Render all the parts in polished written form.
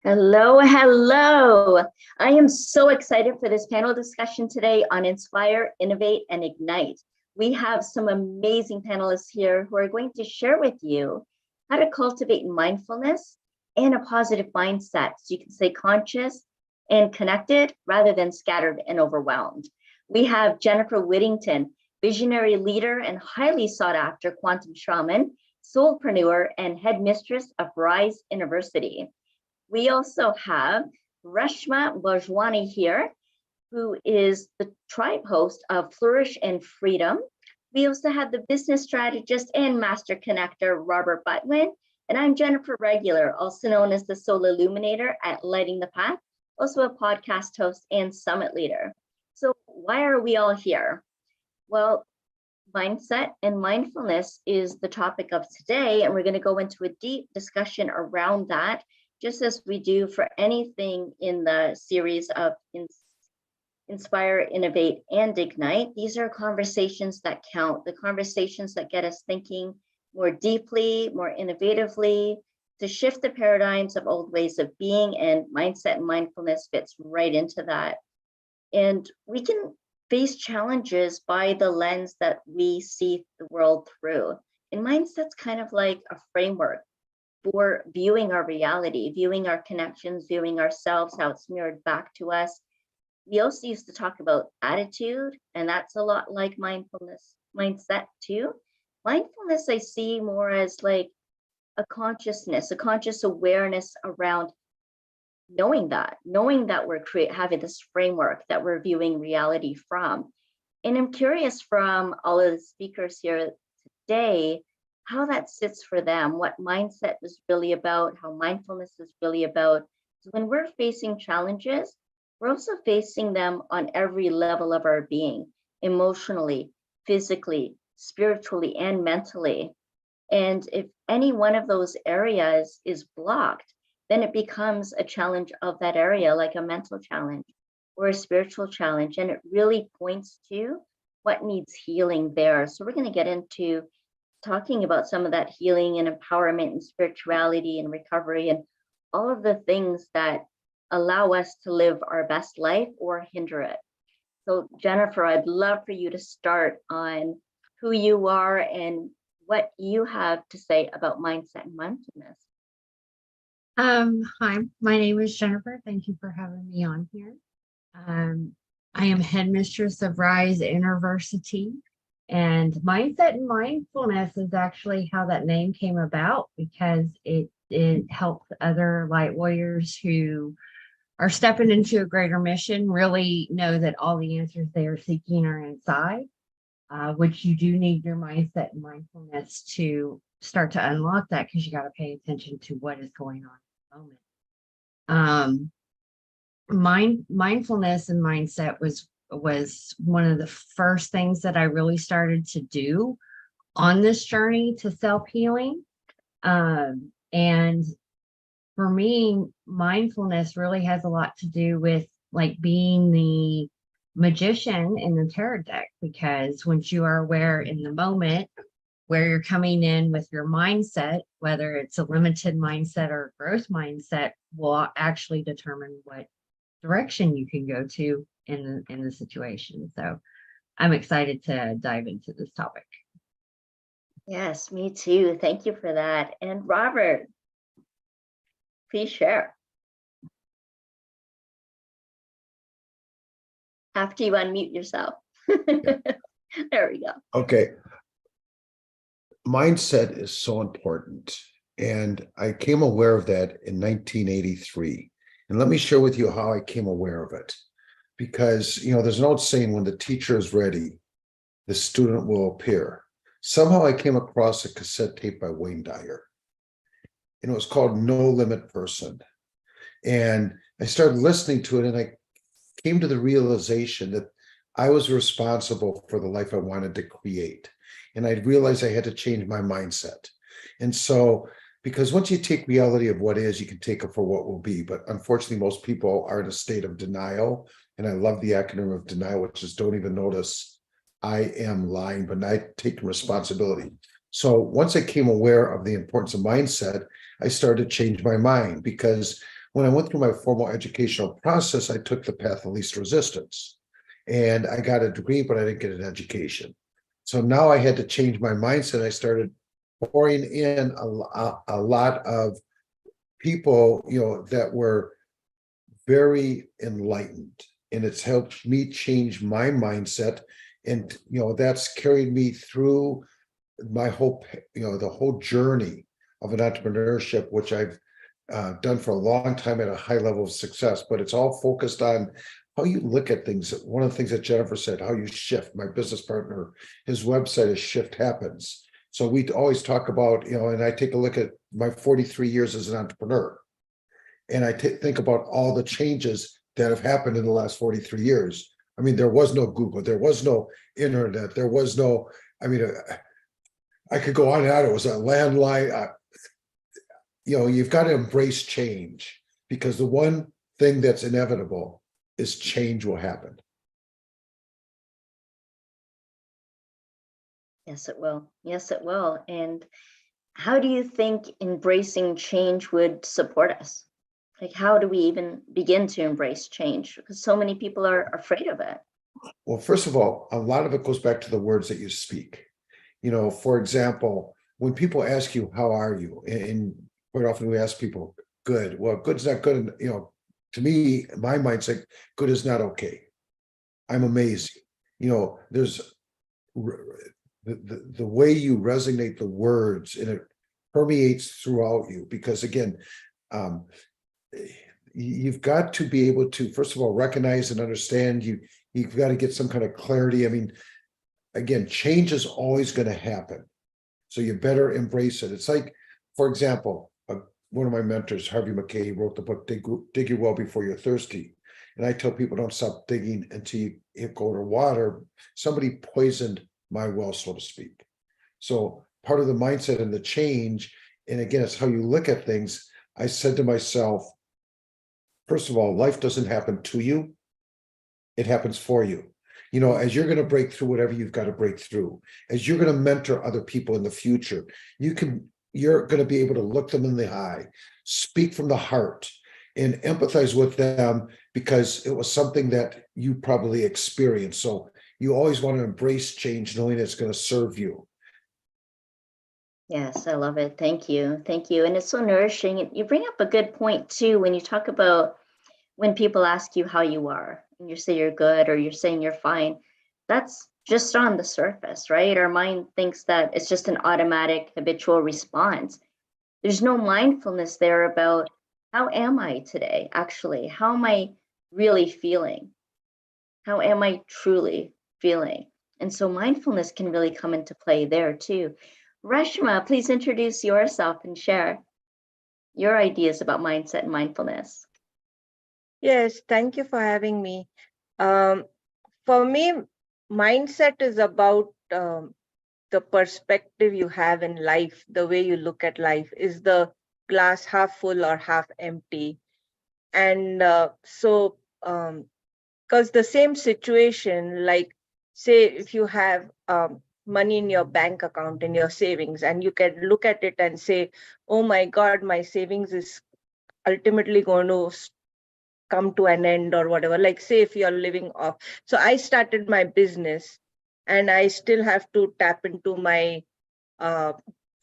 Hello, hello. I am so excited for this panel discussion today on Inspire, Innovate, and Ignite. We have some amazing panelists here who are going to share with you how to cultivate mindfulness and a positive mindset so you can stay conscious and connected rather than scattered and overwhelmed. We have Jennifer Whittington, visionary leader and highly sought after Quantum Shaman, Soulpreneur, and Headmistress of RISE Innerversity. We also have Reshma Bhojwani here, who is the tribe host of Flourish and Freedom. We also have the business strategist and Master Connector Robert Butwin. And I'm Jennifer Regular, also known as the Soul Illuminator at Lighting the Path, also a podcast host and summit leader. So why are we all here? Well, mindset and mindfulness is the topic of today, and we're going to go into a deep discussion around that, just as we do for anything in the series of Inspire, Innovate, and Ignite. These are conversations that count, the conversations that get us thinking more deeply, more innovatively, to shift the paradigms of old ways of being, and mindset and mindfulness fits right into that. And we can face challenges by the lens that we see the world through. And mindset's kind of like a framework for viewing our reality, viewing our connections, viewing ourselves, how it's mirrored back to us. We also used to talk about attitude, and that's a lot like mindfulness, mindset too. Mindfulness I see more as like a consciousness, a conscious awareness around knowing that we're having this framework that we're viewing reality from. And I'm curious from all of the speakers here today, how that sits for them, what mindset is really about, how mindfulness is really about. So when we're facing challenges, we're also facing them on every level of our being, emotionally, physically, spiritually, and mentally. And if any one of those areas is blocked, then it becomes a challenge of that area, like a mental challenge or a spiritual challenge. And it really points to what needs healing there. So we're going to get into talking about some of that healing and empowerment and spirituality and recovery and all of the things that allow us to live our best life or hinder it. So Jennifer, I'd love for you to start on who you are and what you have to say about mindset and mindfulness. Hi, my name is Jennifer. Thank you for having me on here. I am Headmistress of RISE Innerversity. And mindset and mindfulness is actually how that name came about, because it helps other light warriors who are stepping into a greater mission really know that all the answers they are seeking are inside, which you do need your mindset and mindfulness to start to unlock that, because you got to pay attention to what is going on in the moment. Mindfulness and mindset was one of the first things that I really started to do on this journey to self-healing. And for me, mindfulness really has a lot to do with like being the magician in the tarot deck, because once you are aware in the moment where you're coming in with your mindset, whether it's a limited mindset or a growth mindset, will actually determine what direction you can go to in the situation. So I'm excited to dive into this topic. Yes, me too. Thank you for that. And Robert, please share. After you unmute yourself. There we go. Okay. Mindset is so important. And I came aware of that in 1983. And let me share with you how I came aware of it. Because, there's an old saying, when the teacher is ready, the student will appear. Somehow I came across a cassette tape by Wayne Dyer, and it was called No Limit Person. And I started listening to it, and I came to the realization that I was responsible for the life I wanted to create. And I realized I had to change my mindset. And so, because once you take reality of what is, you can take it for what will be. But unfortunately, most people are in a state of denial. And I love the acronym of denial, which is don't even notice I am lying, but not taking responsibility. So once I came aware of the importance of mindset, I started to change my mind, because when I went through my formal educational process, I took the path of least resistance. And I got a degree, but I didn't get an education. So now I had to change my mindset. I started pouring in a lot of people, that were very enlightened. And it's helped me change my mindset. And, that's carried me through my whole, the whole journey of an entrepreneurship, which I've done for a long time at a high level of success, but it's all focused on how you look at things. One of the things that Jennifer said, how you shift. My business partner, his website is Shift Happens. So we always talk about, and I take a look at my 43 years as an entrepreneur. And I think about all the changes that have happened in the last 43 years. I mean, there was no Google, there was no internet, there was no, I could go on and on. It was a landline. You've got to embrace change, because the one thing that's inevitable is change will happen. Yes, it will. Yes, it will. And how do you think embracing change would support us? Like, how do we even begin to embrace change? Because so many people are afraid of it. Well, first of all, a lot of it goes back to the words that you speak. For example, when people ask you, how are you? And quite often we ask people, good. Well, good's not good. To me, my mindset, good is not okay. I'm amazing. There's the way you resonate the words, and it permeates throughout you, because again, you've got to be able to, first of all, recognize and understand. You've got to get some kind of clarity. Again, change is always going to happen. So you better embrace it. It's like, for example, one of my mentors, Harvey McKay, wrote the book, Dig Your Well Before You're Thirsty. And I tell people, don't stop digging until you go to water. Somebody poisoned my well, so to speak. So part of the mindset and the change, and again, it's how you look at things. I said to myself, first of all, life doesn't happen to you. It happens for you. As you're going to break through whatever you've got to break through, as you're going to mentor other people in the future, you're going to be able to look them in the eye, speak from the heart, and empathize with them, because it was something that you probably experienced. So you always want to embrace change, knowing it's going to serve you. Yes, I love it. Thank you. Thank you. And it's so nourishing. You bring up a good point too, when you talk about when people ask you how you are, and you say you're good, or you're saying you're fine. That's just on the surface, right? Our mind thinks that it's just an automatic habitual response. There's no mindfulness there about, how am I today? Actually, how am I really feeling? How am I truly feeling? And so mindfulness can really come into play there too. Reshma, please introduce yourself and share your ideas about mindset and mindfulness. Yes, thank you for having me. For me, mindset is about the perspective you have in life, the way you look at life. Is the glass half full or half empty? And because the same situation, like say if you have money in your bank account, in your savings, and you can look at it and say, oh my God, my savings is ultimately going to come to an end or whatever. Like say if you're living off. So I started my business and I still have to tap into my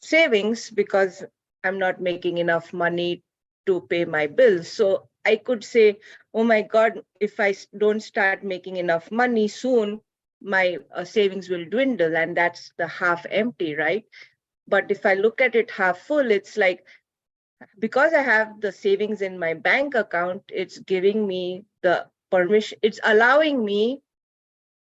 savings because I'm not making enough money to pay my bills. So I could say, oh my God, if I don't start making enough money soon, my savings will dwindle, and that's the half empty, right? But if I look at it half full, it's like, because I have the savings in my bank account, it's giving me the permission, it's allowing me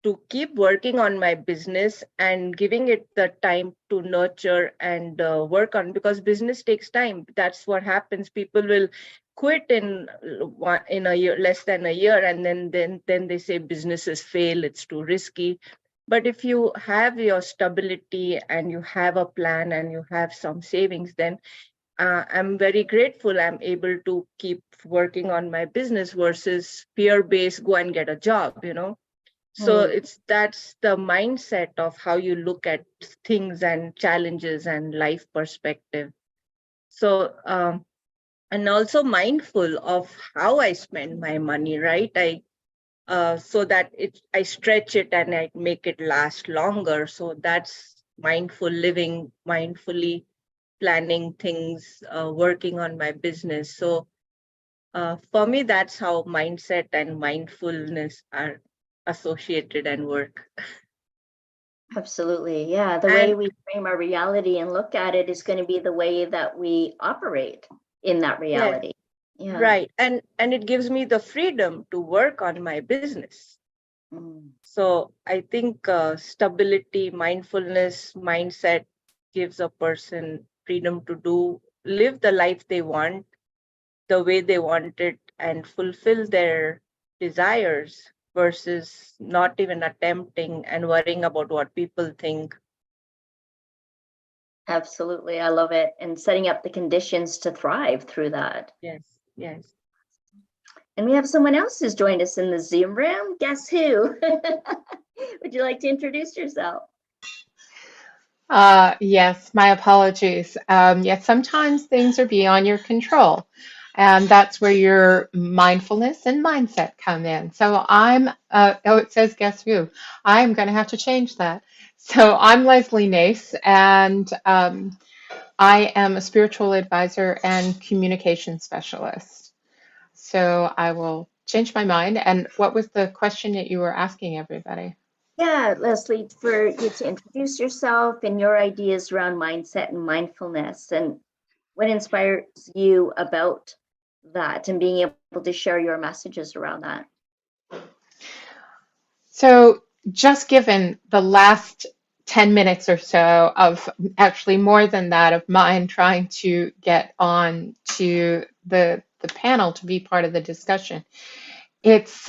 to keep working on my business and giving it the time to nurture and work on, because business takes time. That's what happens. People will quit in a year, less than a year, and then they say businesses fail, it's too risky. But if you have your stability and you have a plan and you have some savings, then I'm very grateful I'm able to keep working on my business versus fear-based, go and get a job, So that's the mindset of how you look at things and challenges and life perspective. So and also mindful of how I spend my money, right? So that I stretch it and I make it last longer. So that's mindful living, mindfully planning things, working on my business. So for me, that's how mindset and mindfulness are associated and work. Absolutely. Yeah. The way And we frame our reality and look at it is going to be the way that we operate in that yes, reality. Yeah. right. And it gives me the freedom to work on my business. Mm. So I think stability, mindfulness, mindset gives a person freedom to live the life they want, the way they want it, and fulfill their desires versus not even attempting and worrying about what people think. Absolutely. I love it. And setting up the conditions to thrive through that. Yes, yes. And we have someone else who's joined us in the Zoom room. Guess who? Would you like to introduce yourself? Yes, my apologies. Yes, sometimes things are beyond your control, and that's where your mindfulness and mindset come in. So oh, it says guess who? I'm going to have to change that. So I'm Lesley Nase, and I am a spiritual advisor and communication specialist. So I will change my mind. And what was the question that you were asking everybody? Yeah, Lesley, for you to introduce yourself and your ideas around mindset and mindfulness and what inspires you about that and being able to share your messages around that. So, just given the last 10 minutes or so of actually more than that of mine trying to get on to the panel to be part of the discussion, it's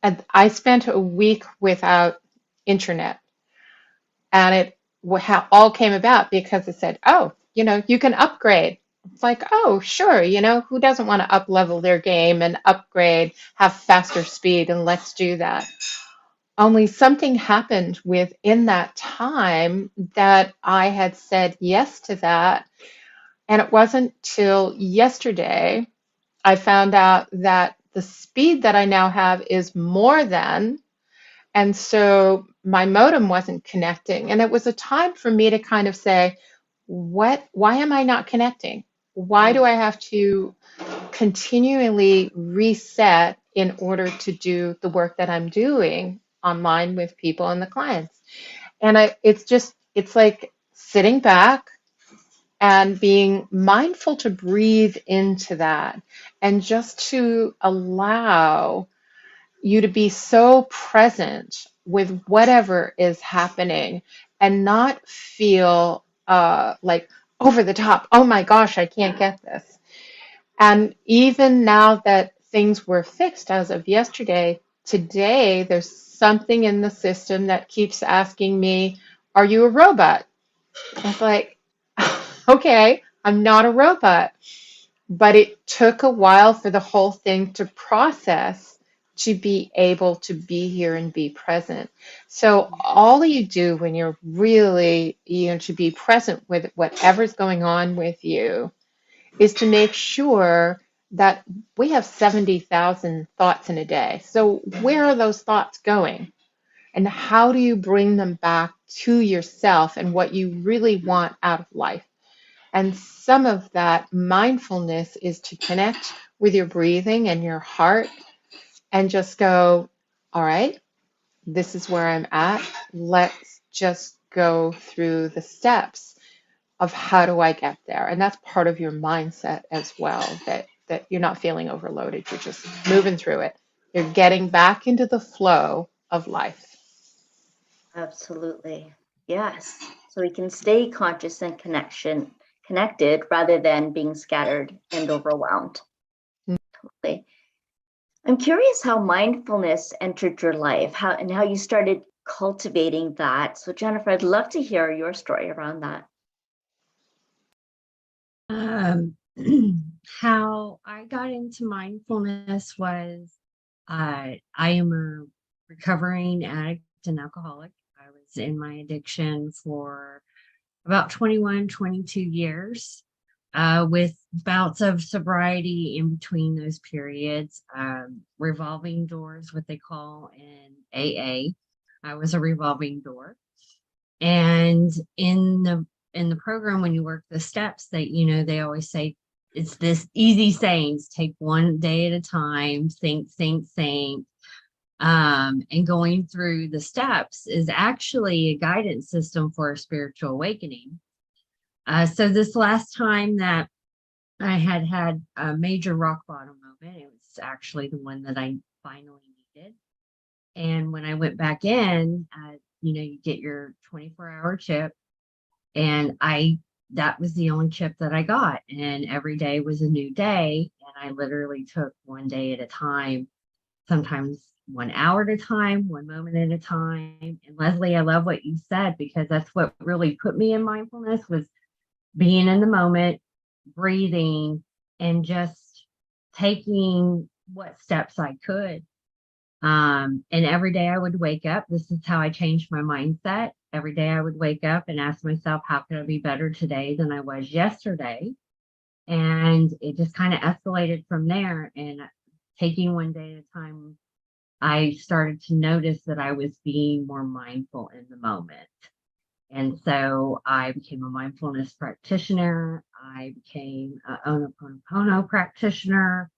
and I spent a week without internet, and it all came about because it said, oh, you can upgrade. It's like, oh, sure, who doesn't want to up level their game and upgrade, have faster speed, and let's do that. Only something happened within that time that I had said yes to that. And it wasn't till yesterday I found out that the speed that I now have is more than. And so my modem wasn't connecting. And it was a time for me to kind of say, why am I not connecting? Why do I have to continually reset in order to do the work that I'm doing online with people and the clients? And it's like sitting back and being mindful to breathe into that and just to allow you to be so present with whatever is happening and not feel like over the top, oh my gosh, I can't get this. And even now that things were fixed as of yesterday, today there's something in the system that keeps asking me, are you a robot? It's like, okay, I'm not a robot. But it took a while for the whole thing to process to be able to be here and be present. So all you do when you're really, to be present with whatever's going on with you is to make sure that we have 70,000 thoughts in a day. So where are those thoughts going? And how do you bring them back to yourself and what you really want out of life? And some of that mindfulness is to connect with your breathing and your heart and just go, all right, this is where I'm at. Let's just go through the steps of how do I get there. And that's part of your mindset as well, that you're not feeling overloaded. You're just moving through it. You're getting back into the flow of life. Absolutely. Yes. So we can stay conscious and connected rather than being scattered and overwhelmed. Totally. I'm curious how mindfulness entered your life, how you started cultivating that. So Jennifer, I'd love to hear your story around that. How I got into mindfulness was I am a recovering addict and alcoholic. I was in my addiction for about 21, 22 years. with bouts of sobriety in between those periods, revolving doors, what they call in AA. I was a revolving door. And in the program, when you work the steps, that, you know, they always say, it's this easy sayings, take one day at a time, think. And going through the steps is actually a guidance system for a spiritual awakening. So this last time that I had a major rock bottom moment, it was actually the one that I finally needed. And when I went back in, you know, you get your 24-hour chip, and that was the only chip that I got. And every day was a new day. And I literally took one day at a time, sometimes 1 hour at a time, 1 moment at a time. And Lesley, I love what you said, because that's what really put me in mindfulness, was being in the moment, breathing, and just taking what steps I could. And every day I would wake up. This is how I changed my mindset. Every day I would wake up and ask myself, how can I be better today than I was yesterday? And it just kind of escalated from there. And taking one day at a time, I started to notice that I was being more mindful in the moment. And so I became a mindfulness practitioner. I became an Ho'oponopono practitioner,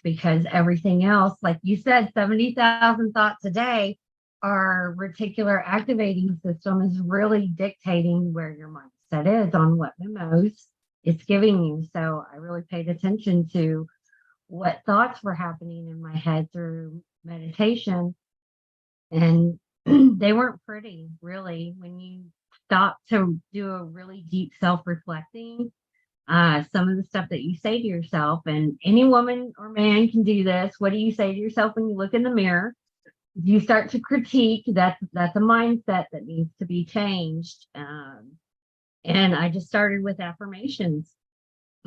because everything else, like you said, 70,000 thoughts a day, our reticular activating system is really dictating where your mindset is on what memos it's giving you. So I really paid attention to what thoughts were happening in my head through meditation. And they weren't pretty, really. When you stop to do a really deep self-reflecting, some of the stuff that you say to yourself, and any woman or man can do this. What do you say to yourself when you look in the mirror? You start to critique. That's a mindset that needs to be changed. And I just started with affirmations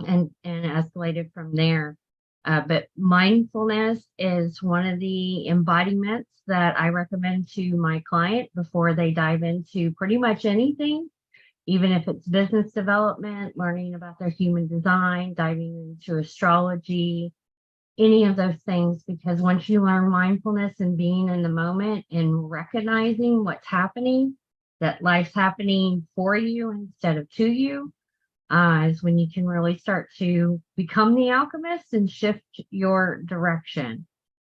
and escalated from there. But mindfulness is one of the embodiments that I recommend to my client before they dive into pretty much anything, even if it's business development, learning about their human design, diving into astrology, any of those things. Because once you learn mindfulness and being in the moment and recognizing what's happening, that life's happening for you instead of to you, is when you can really start to become the alchemist and shift your direction.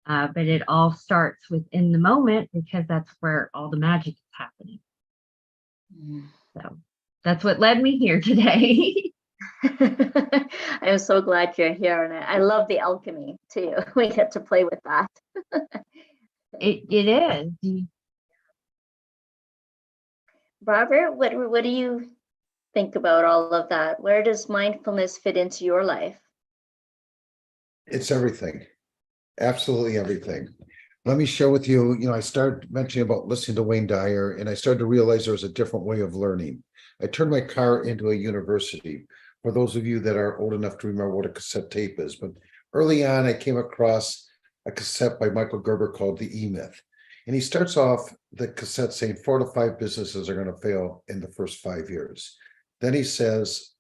But it all starts within the moment, because that's where all the magic is happening. So that's what led me here today. I'm so glad you're here. And I love the alchemy too. We get to play with that. It is. Robert, what do you think about all of that? Where does mindfulness fit into your life? It's everything. Absolutely everything. Let me share with you, I started mentioning about listening to Wayne Dyer, and I started to realize there was a different way of learning. I turned my car into a university, for those of you that are old enough to remember what a cassette tape is. But early on, I came across a cassette by Michael Gerber called The E-Myth. And he starts off the cassette saying 4 to 5 businesses are going to fail in the first 5 years. Then he says,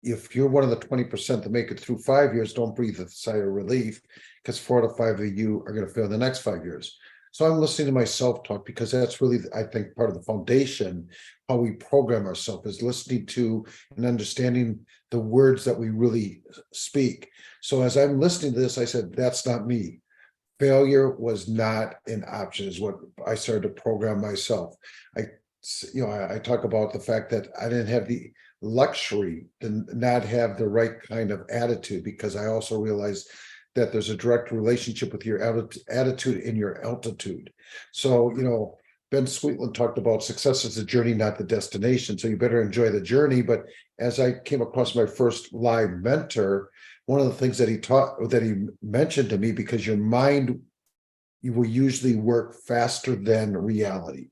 if you're one of the 20% that make it through 5 years, don't breathe a sigh of relief, because 4 to 5 of you are going to fail in the next 5 years. So I'm listening to my self-talk, because that's really, I think, part of the foundation, how we program ourselves, is listening to and understanding the words that we really speak. So as I'm listening to this, I said, that's not me. Failure was not an option, is what I started to program myself. I talk about the fact that I didn't have the luxury to not have the right kind of attitude, because I also realized that there's a direct relationship with your attitude and your altitude. So, Ben Sweetland talked about success is a journey, not the destination. So you better enjoy the journey. But as I came across my first live mentor, one of the things that he mentioned to me, because your mind, you will usually work faster than reality.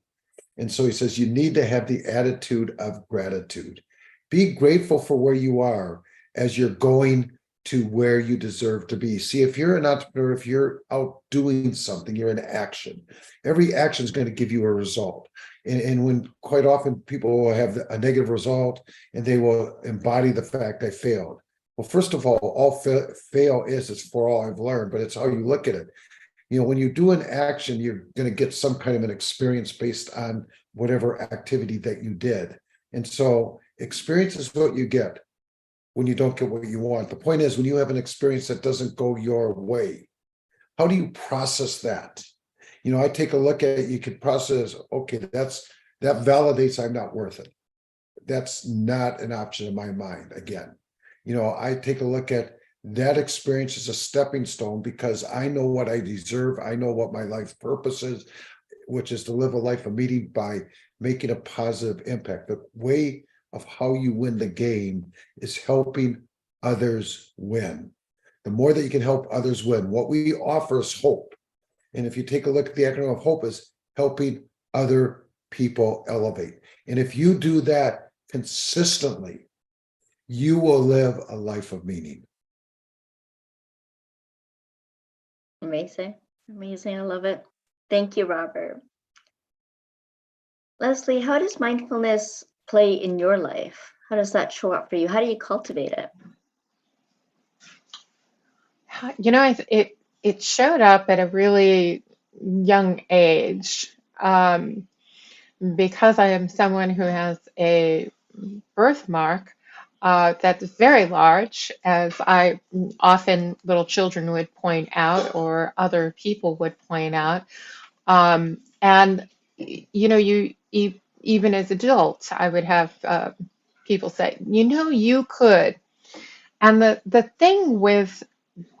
And so he says, you need to have the attitude of gratitude. Be grateful for where you are as you're going to where you deserve to be. See, if you're an entrepreneur, if you're out doing something, you're in action. Every action is going to give you a result. And when quite often people will have a negative result and they will embody the fact I failed. Well, first of all fail is for all I've learned, but it's how you look at it. You know, when you do an action, you're going to get some kind of an experience based on whatever activity that you did. And so experience is what you get when you don't get what you want. The point is, when you have an experience that doesn't go your way, how do you process that? You know, I take a look at it, you could process, okay, that validates I'm not worth it. That's not an option in my mind. Again, you know, I take a look at that experience as a stepping stone because I know what I deserve. I know what my life purpose is, which is to live a life of meaning by making a positive impact. The way of how you win the game is helping others win. The more that you can help others win, what we offer is hope. And if you take a look at the acronym of hope, is helping other people elevate. And if you do that consistently, you will live a life of meaning. Amazing. Amazing. I love it. Thank you, Robert. Lesley, how does mindfulness play in your life? How does that show up for you? How do you cultivate it? You know, it showed up at a really young age, because I am someone who has a birthmark that's very large, as I often little children would point out or other people would point out. And you know, even as adults, I would have people say, you know, you could. And the thing with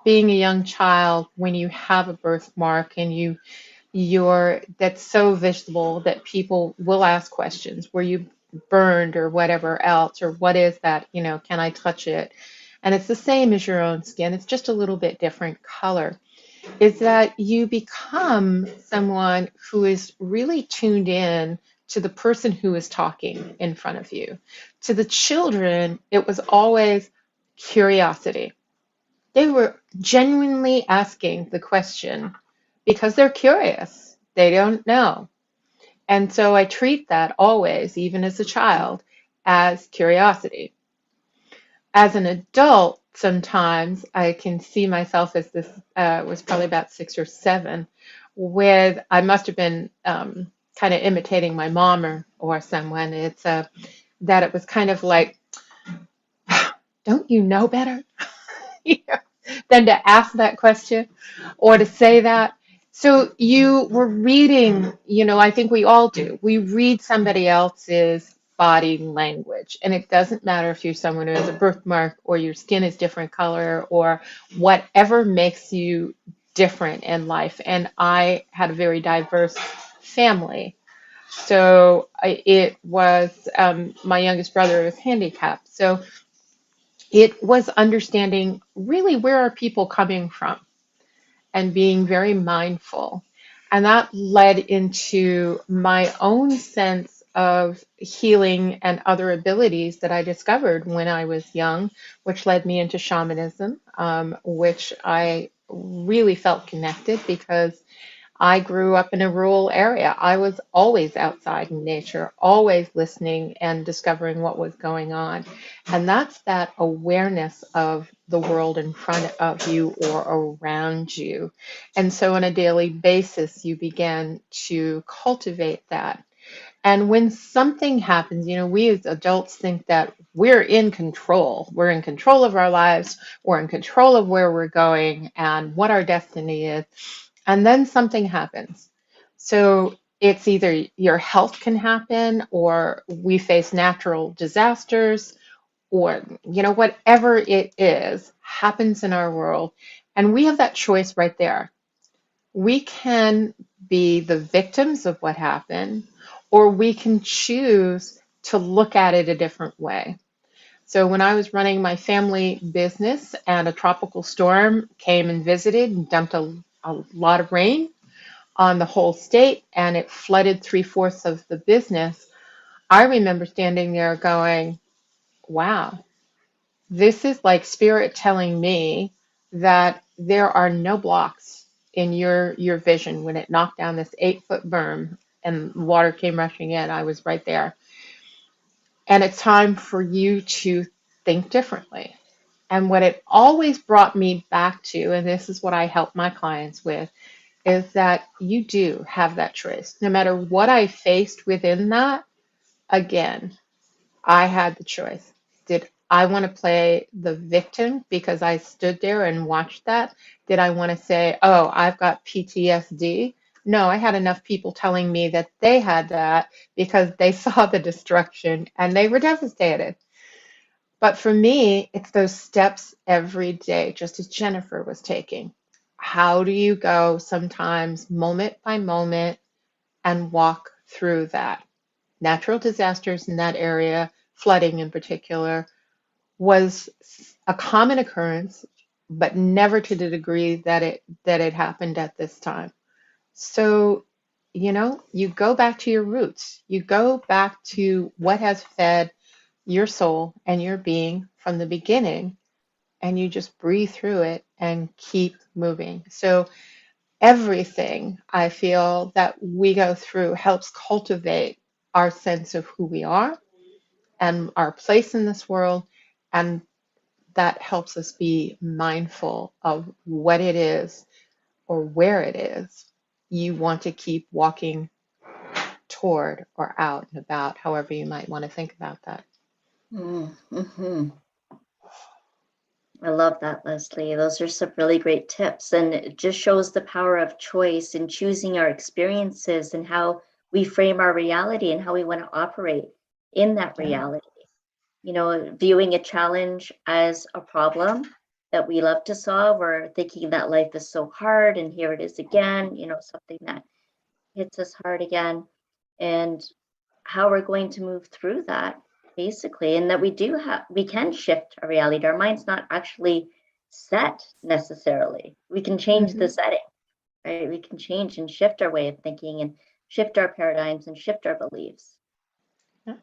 being a young child, when you have a birthmark and you're that's so visible that people will ask questions, were you burned or whatever else, or what is that, you know, can I touch it? And it's the same as your own skin, it's just a little bit different color. Is that you become someone who is really tuned in to the person who is talking in front of you. To the children, it was always curiosity. They were genuinely asking the question because they're curious. They don't know. And so I treat that always, even as a child, as curiosity. As an adult, sometimes I can see myself as this, was probably about 6 or 7, with, I must have been kind of imitating my mom or someone. It's that it was kind of like, don't you know better? You know, than to ask that question or to say that. So you were reading, you know, I think we all do. We read somebody else's body language. And it doesn't matter if you're someone who has a birthmark or your skin is different color or whatever makes you different in life. And I had a very diverse family. So it was my youngest brother was handicapped. So it was understanding really where are people coming from and being very mindful. And that led into my own sense of healing and other abilities that I discovered when I was young, which led me into shamanism, which I really felt connected because I grew up in a rural area. I was always outside in nature, always listening and discovering what was going on. And that's that awareness of the world in front of you or around you. And so on a daily basis, you begin to cultivate that. And when something happens, you know, we as adults think that we're in control. We're in control of our lives. We're in control of where we're going and what our destiny is. And then something happens. So it's either your health can happen, or we face natural disasters, or, you know, whatever it is happens in our world. And we have that choice right there. We can be the victims of what happened, or we can choose to look at it a different way. So when I was running my family business and a tropical storm came and visited and dumped a lot of rain on the whole state and it flooded 3/4 of the business, I remember standing there going, wow, This is like spirit telling me that there are no blocks in your vision. When it knocked down this 8-foot berm and water came rushing in, I was right there. And it's time for you to think differently. And what it always brought me back to, and this is what I help my clients with, is that you do have that choice. No matter what I faced within that, again, I had the choice. Did I want to play the victim because I stood there and watched that? Did I want to say, oh, I've got PTSD? No, I had enough people telling me that they had that because they saw the destruction and they were devastated. But for me, it's those steps every day, just as Jennifer was taking. How do you go sometimes moment by moment and walk through that? Natural disasters in that area, flooding in particular, was a common occurrence, but never to the degree that it happened at this time. So, you go back to your roots. You go back to what has fed your soul and your being from the beginning, and you just breathe through it and keep moving. So everything I feel that we go through helps cultivate our sense of who we are and our place in this world. And that helps us be mindful of what it is or where it is you want to keep walking toward or out and about, however you might want to think about that. Mm-hmm. I love that, Lesley. Those are some really great tips. And it just shows the power of choice in choosing our experiences and how we frame our reality and how we want to operate in that reality. Viewing a challenge as a problem that we love to solve, or thinking that life is so hard and here it is again, something that hits us hard again, and how we're going to move through that, basically, and that we can shift our reality. Our mind's not actually set necessarily. We can change the setting, right? We can change and shift our way of thinking and shift our paradigms and shift our beliefs.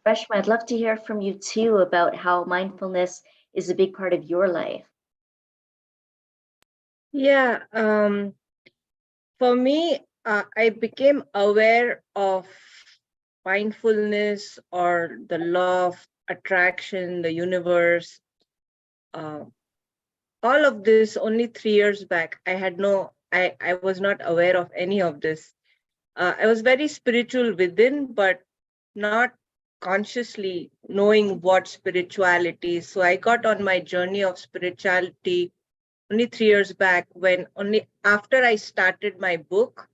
Reshma, I'd love to hear from you too about how mindfulness is a big part of your life. Yeah, for me, I became aware of mindfulness or the law of attraction, the universe, all of this only 3 years back. I was not aware of any of this. I was very spiritual within, but not consciously knowing what spirituality is. So I got on my journey of spirituality only 3 years back, when only after I started my book.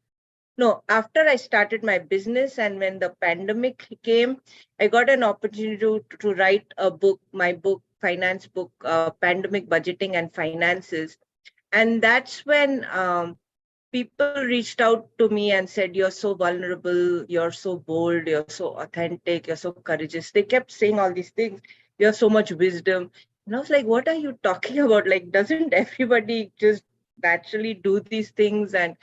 No, after I started my business, and when the pandemic came, I got an opportunity to write a book, my book, finance book, Pandemic Budgeting and Finances. And that's when people reached out to me and said, you're so vulnerable, you're so bold, you're so authentic, you're so courageous. They kept saying all these things. You have so much wisdom. And I was like, what are you talking about? Like, doesn't everybody just naturally do these things? And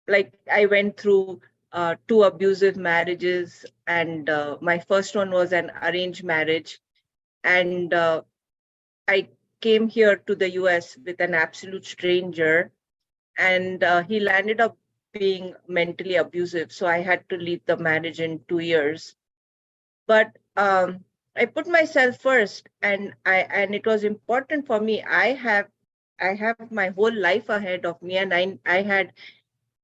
like, I went through 2 abusive marriages, and my first one was an arranged marriage. And I came here to the US with an absolute stranger, and he landed up being mentally abusive. So I had to leave the marriage in 2 years. But I put myself first, and it was important for me. I have my whole life ahead of me, and I had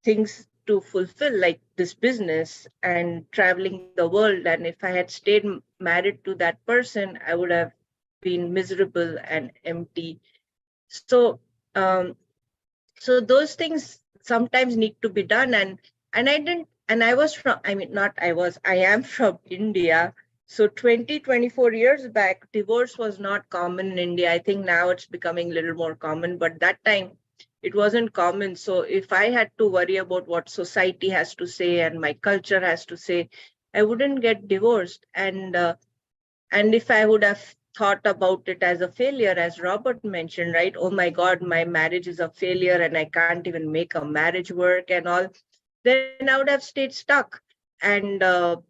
things to fulfill, like this business and traveling the world. And if I had stayed married to that person, I would have been miserable and empty. So so those things sometimes need to be done. And I didn't, and I was from, I mean, not I was, I am from India. So 24 years back, divorce was not common in India. I think now it's becoming a little more common, but that time it wasn't common. So if I had to worry about what society has to say and my culture has to say, I wouldn't get divorced. And if I would have thought about it as a failure, as Robert mentioned, right? Oh my God, my marriage is a failure and I can't even make a marriage work and all, then I would have stayed stuck and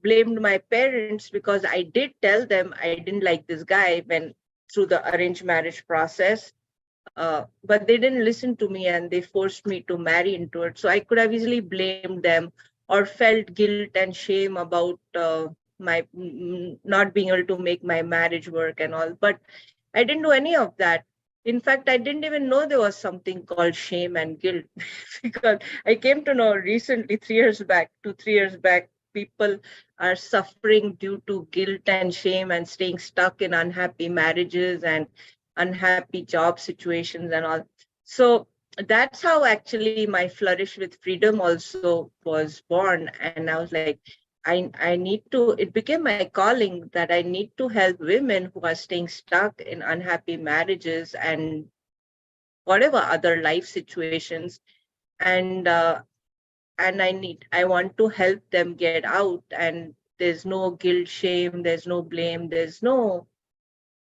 blamed my parents, because I did tell them I didn't like this guy when through the arranged marriage process. But they didn't listen to me and they forced me to marry into it. So I could have easily blamed them or felt guilt and shame about my not being able to make my marriage work and all. But I didn't do any of that. In fact, I didn't even know there was something called shame and guilt because I came to know recently, 3 years back, 2, 3 years back, people are suffering due to guilt and shame and staying stuck in unhappy marriages and unhappy job situations and all. So that's how actually my Flourish with Freedom also was born. And I was like, I need to, it became my calling that I need to help women who are staying stuck in unhappy marriages and whatever other life situations. And I want to help them get out. And there's no guilt, shame, there's no blame, there's no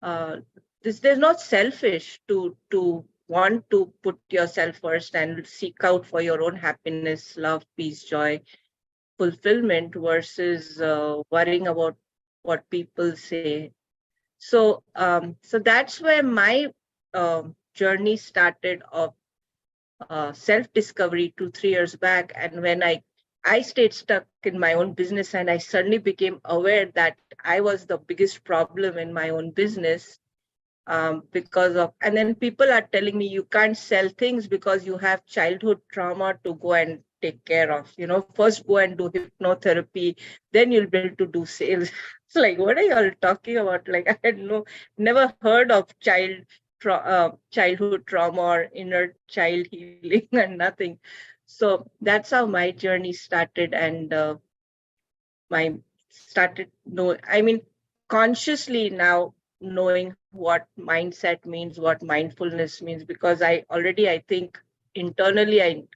there's not selfish to want to put yourself first and seek out for your own happiness, love, peace, joy, fulfillment versus worrying about what people say. So so that's where my journey started of self-discovery 2, 3 years back. And when I stayed stuck in my own business and I suddenly became aware that I was the biggest problem in my own business, because of, and then people are telling me you can't sell things because you have childhood trauma to go and take care of. First go and do hypnotherapy, then you'll be able to do sales. It's like, what are you all talking about? Like, I had never heard of childhood trauma or inner child healing and nothing. So that's how my journey started. And consciously now knowing what mindset means, what mindfulness means, because I think internally,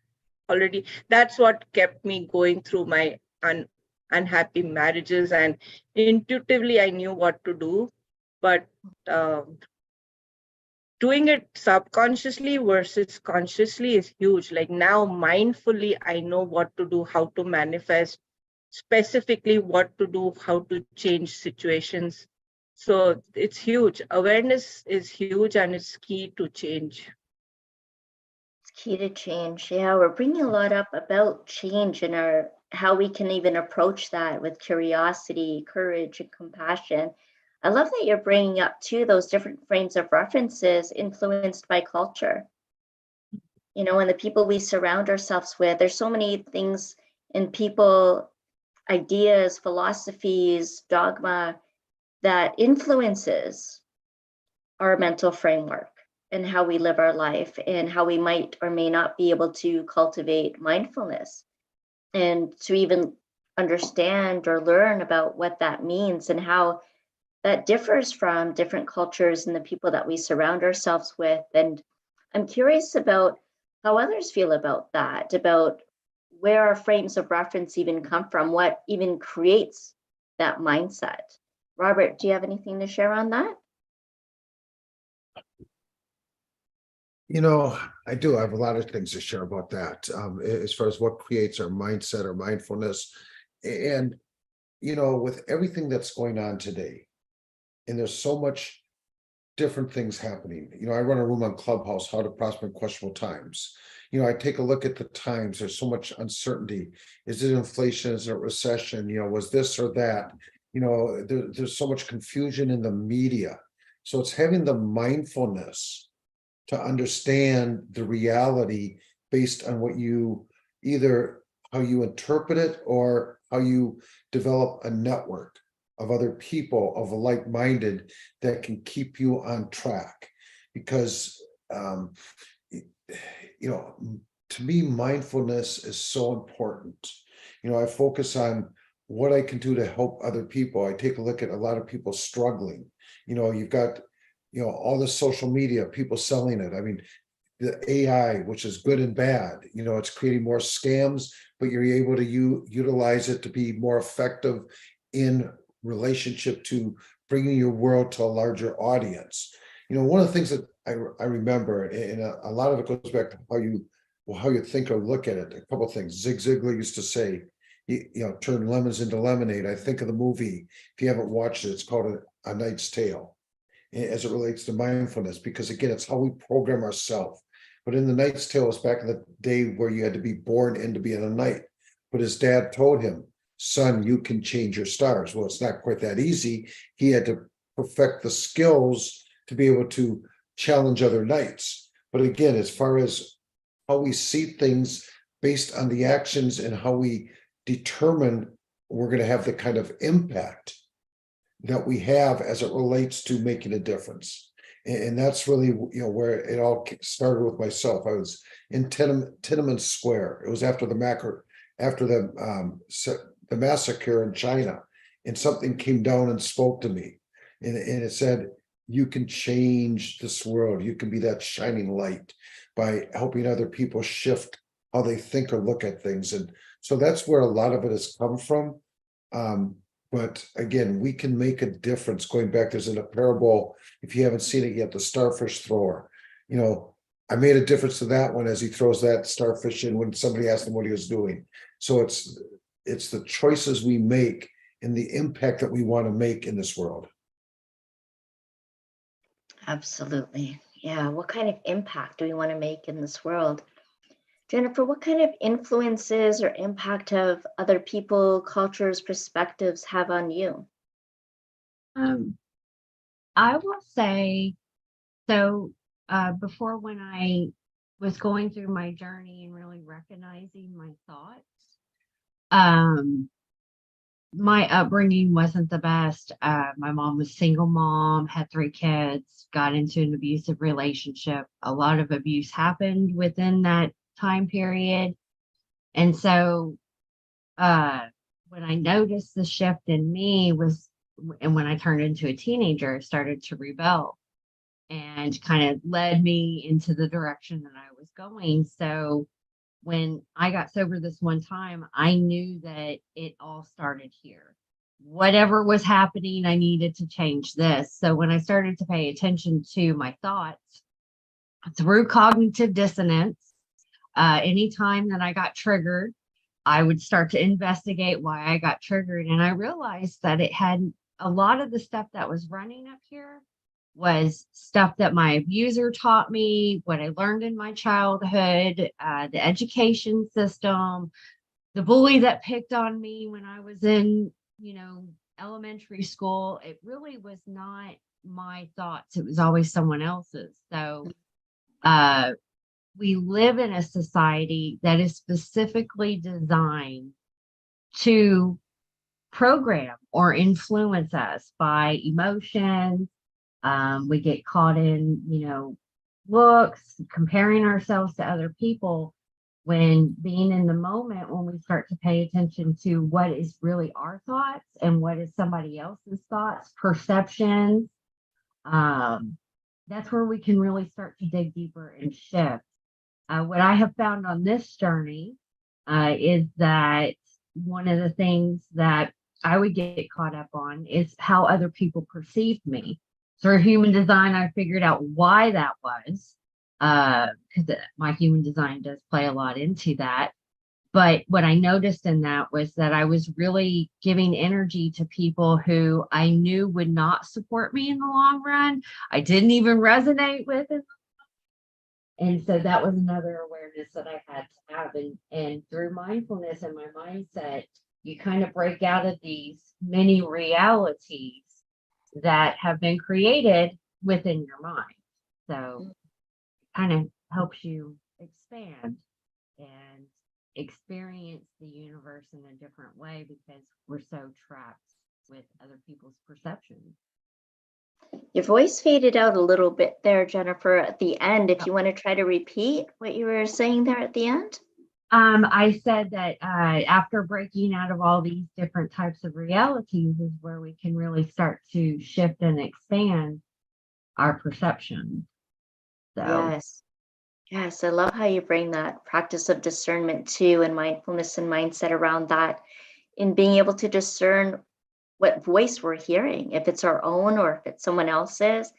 that's what kept me going through my unhappy marriages, and intuitively I knew what to do, but doing it subconsciously versus consciously is huge. Like now, mindfully, I know what to do, how to manifest, specifically what to do, how to change situations. So it's huge. Awareness is huge and it's key to change. It's key to change. Yeah, we're bringing a lot up about change and how we can even approach that with curiosity, courage, and compassion. I love that you're bringing up too those different frames of references influenced by culture. And the people we surround ourselves with, there's so many things in people, ideas, philosophies, dogma that influences our mental framework and how we live our life and how we might or may not be able to cultivate mindfulness and to even understand or learn about what that means and how that differs from different cultures and the people that we surround ourselves with. And I'm curious about how others feel about that, about where our frames of reference even come from, what even creates that mindset. Robert, do you have anything to share on that? I do. I have a lot of things to share about that, as far as what creates our mindset or mindfulness. And, with everything that's going on today, and there's so much different things happening. I run a room on Clubhouse, How to Prosper in Questionable Times. I take a look at the times. There's so much uncertainty. Is it inflation? Is it recession? Was this or that? There's so much confusion in the media. So it's having the mindfulness to understand the reality based on what you either how you interpret it or how you develop a network of other people of a like-minded that can keep you on track. Because to me, mindfulness is so important. I focus on what I can do to help other people. I take a look at a lot of people struggling. You've got all the social media, people selling it. I mean, the AI, which is good and bad, it's creating more scams, but you're able to utilize it to be more effective in relationship to bringing your world to a larger audience. One of the things that I remember, and a lot of it goes back to how you think or look at it. A couple of things. Zig Ziglar used to say, turn lemons into lemonade. I think of the movie, if you haven't watched it, it's called A Knight's Tale. as it relates to mindfulness, because again, it's how we program ourselves. But in the Knight's Tale, was back in the day where you had to be born into being a knight. But his dad told him, son, you can change your stars. Well, it's not quite that easy. He had to perfect the skills to be able to challenge other knights. But again, as far as how we see things based on the actions and how we determine we're going to have the kind of impact that we have as it relates to making a difference. And that's really, where it all started with myself. I was in Tiananmen Square. It was after the massacre in China, and something came down and spoke to me, and it said, you can change this world. You can be that shining light by helping other people shift how they think or look at things. And so that's where a lot of it has come from. But again, we can make a difference. Going back, there's a parable, if you haven't seen it yet, the starfish thrower. I made a difference to that one as he throws that starfish in when somebody asked him what he was doing. So it's the choices we make and the impact that we want to make in this world. Absolutely. Yeah. What kind of impact do we want to make in this world? Jennifer, what kind of influences or impact have other people, cultures, perspectives have on you? I will say, so before, when I was going through my journey and really recognizing my thoughts, my upbringing wasn't the best. My mom was single mom, had 3 kids, got into an abusive relationship. A lot of abuse happened within that time period. And so when I noticed the shift in me and when I turned into a teenager, I started to rebel, and kind of led me into the direction that I was going. So when I got sober this one time, I knew that it all started here. Whatever was happening, I needed to change this. So when I started to pay attention to my thoughts through cognitive dissonance, anytime that I got triggered, I would start to investigate why I got triggered. And I realized that it had a lot of the stuff that was running up here was stuff that my abuser taught me, what I learned in my childhood, the education system, the bully that picked on me when I was in, elementary school. It really was not my thoughts. It was always someone else's. So we live in a society that is specifically designed to program or influence us by emotions. We get caught in, looks, comparing ourselves to other people, when being in the moment, when we start to pay attention to what is really our thoughts and what is somebody else's thoughts, perceptions, that's where we can really start to dig deeper and shift. What I have found on this journey is that one of the things that I would get caught up on is how other people perceived me. Through human design, I figured out why that was, because my human design does play a lot into that. But what I noticed in that was that I was really giving energy to people who I knew would not support me in the long run. I didn't even resonate with it. And so that was another awareness that I had to have. And through mindfulness and my mindset, you kind of break out of these many realities that have been created within your mind. So it kind of helps you expand and experience the universe in a different way, because we're so trapped with other people's perceptions. Your voice faded out a little bit there, Jennifer, at the end. If you want to try to repeat what you were saying there at the end. I said that after breaking out of all these different types of realities is where we can really start to shift and expand our perception. So Yes, I love how you bring that practice of discernment too, and mindfulness and mindset around that, in being able to discern what voice we're hearing, if it's our own or if it's someone else's.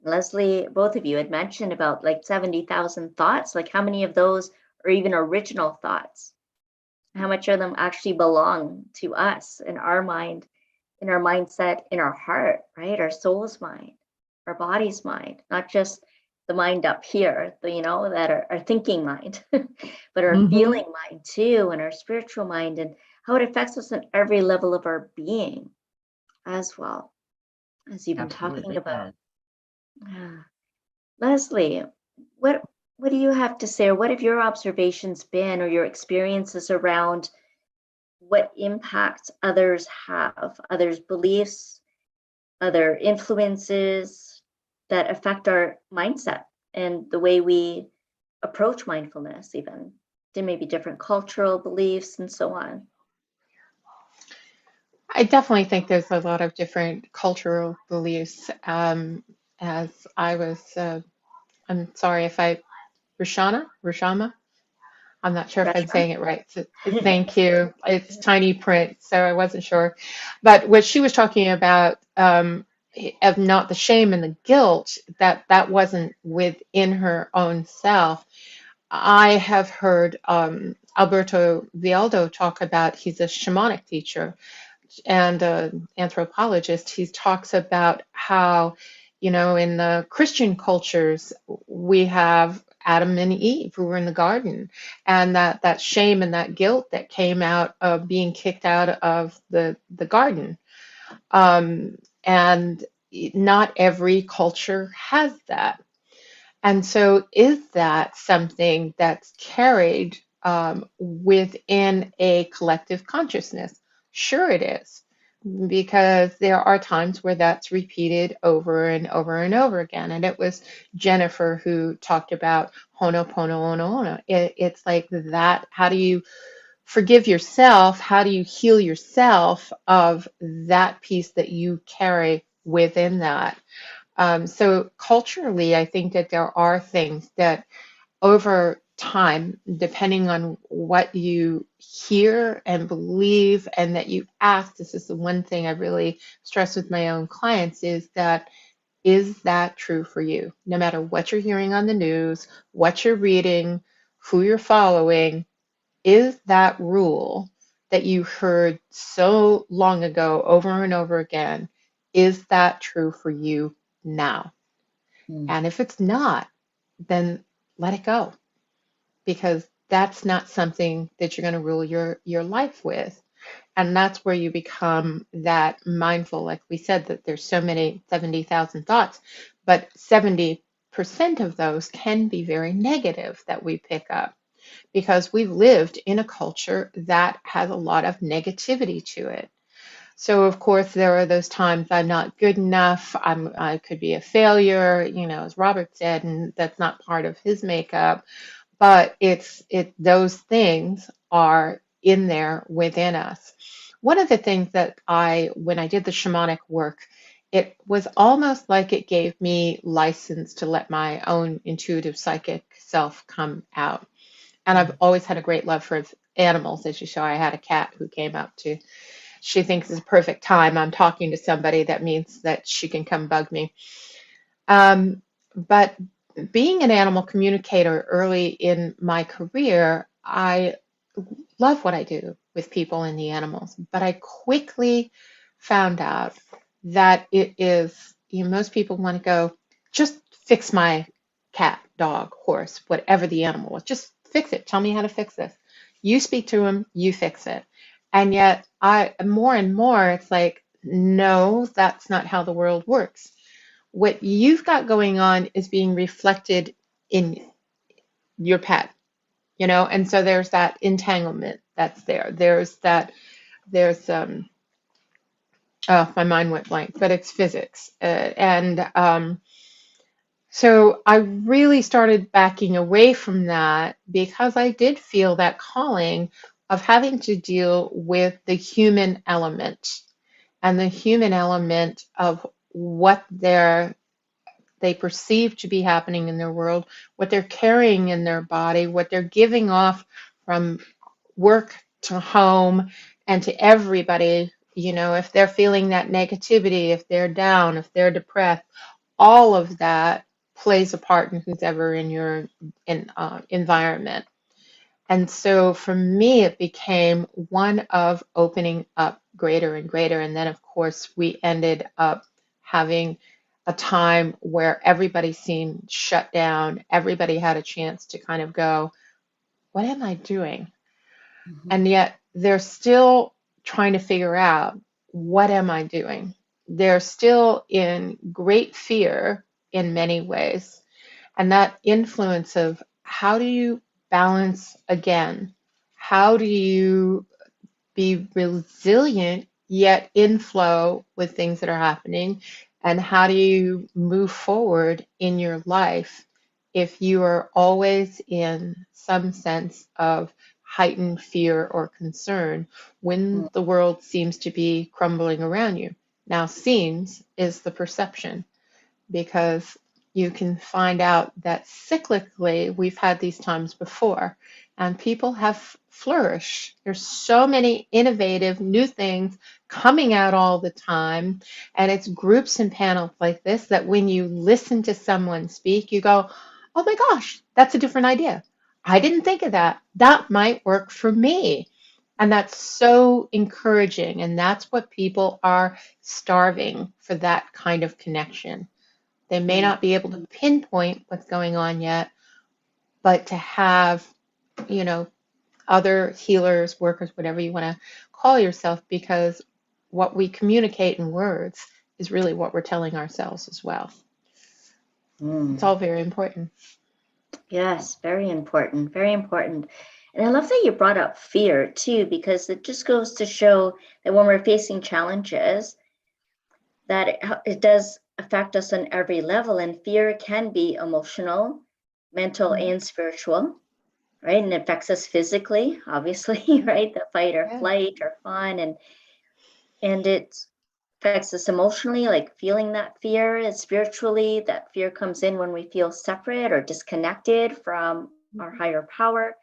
Lesley, both of you had mentioned about like 70,000 thoughts. Like, how many of those are even original thoughts? How much of them actually belong to us in our mind, in our mindset, in our heart, right? Our soul's mind. our body's mind, not just the mind up here, that our thinking mind, but our feeling mind too, and our spiritual mind, and how it affects us on every level of our being as well, as you've been talking about. Yeah. Lesley, what do you have to say, or what have your observations been, or your experiences around what impact others have, others' beliefs, other influences that affect our mindset and the way we approach mindfulness, even there may be different cultural beliefs and so on. I definitely think there's a lot of different cultural beliefs. As I was, I'm sorry if Reshma, I'm not sure if I'm Reshma? saying it right. So, thank you. It's tiny print, so I wasn't sure. But what she was talking about, of not the shame and the guilt, that wasn't within her own self. I have heard Alberto Villoldo talk about, he's a shamanic teacher and an anthropologist. He talks about how, in the Christian cultures, we have Adam and Eve who were in the garden, and that shame and that guilt that came out of being kicked out of the garden. And not every culture has that. And so, is that something that's carried within a collective consciousness? Sure, it is, because there are times where that's repeated over and over and over again. And it was Jennifer who talked about Ho'oponopono. It's like that. How do you forgive yourself? How do you heal yourself of that piece that you carry within that? So culturally, I think that there are things that over time, depending on what you hear and believe and that you ask, this is the one thing I really stress with my own clients, is that true for you? No matter what you're hearing on the news, what you're reading, who you're following, is that rule that you heard so long ago over and over again, is that true for you now? And if it's not, then let it go, because that's not something that you're going to rule your life with. And that's where you become that mindful. Like we said, that there's so many 70,000 thoughts, but 70% of those can be very negative that we pick up, because we've lived in a culture that has a lot of negativity to it. So of course there are those times I'm not good enough, I could be a failure, as Robert said, and that's not part of his makeup, but those things are in there within us. One of the things that when I did the shamanic work, it was almost like it gave me license to let my own intuitive psychic self come out. And I've always had a great love for animals. As you saw, I had a cat who came up to, she thinks it's a perfect time I'm talking to somebody, that means that she can come bug me. But being an animal communicator early in my career, I love what I do with people and the animals. But I quickly found out that it is, most people want to go, just fix my cat, dog, horse, whatever the animal is, just fix it. Tell me how to fix this. You speak to him, you fix it. And yet, more and more, it's like, no, that's not how the world works. What you've got going on is being reflected in your pet, and so there's that entanglement that's there. Oh, my mind went blank, but it's physics. So I really started backing away from that, because I did feel that calling of having to deal with the human element, and the human element of what they perceive to be happening in their world, what they're carrying in their body, what they're giving off from work to home and to everybody. If they're feeling that negativity, if they're down, if they're depressed, all of that plays a part in who's ever in your environment. And so for me, it became one of opening up greater and greater. And then, of course, we ended up having a time where everybody seemed shut down. Everybody had a chance to kind of go, what am I doing? And yet they're still trying to figure out, what am I doing? They're still in great fear in many ways. And that influence of, how do you balance again? How do you be resilient yet in flow with things that are happening? And how do you move forward in your life if you are always in some sense of heightened fear or concern when the world seems to be crumbling around you? Now, seems is the perception, because you can find out that cyclically we've had these times before and people have flourished. There's so many innovative new things coming out all the time, and it's groups and panels like this that when you listen to someone speak, you go, oh my gosh, that's a different idea. I didn't think of that. That might work for me. And that's so encouraging, and that's what people are starving for, that kind of connection. They may not be able to pinpoint what's going on yet, but to have, you know, other healers, workers, whatever you want to call yourself, because what we communicate in words is really what we're telling ourselves as well. It's all very important. Yes, very important, very important. And I love that you brought up fear too, because it just goes to show that when we're facing challenges, that it does affect us on every level. And fear can be emotional, mental, and spiritual, right? And it affects us physically, obviously, right? The fight or flight or fawn, and it affects us emotionally, like feeling that fear. And spiritually, that fear comes in when we feel separate or disconnected from our higher power.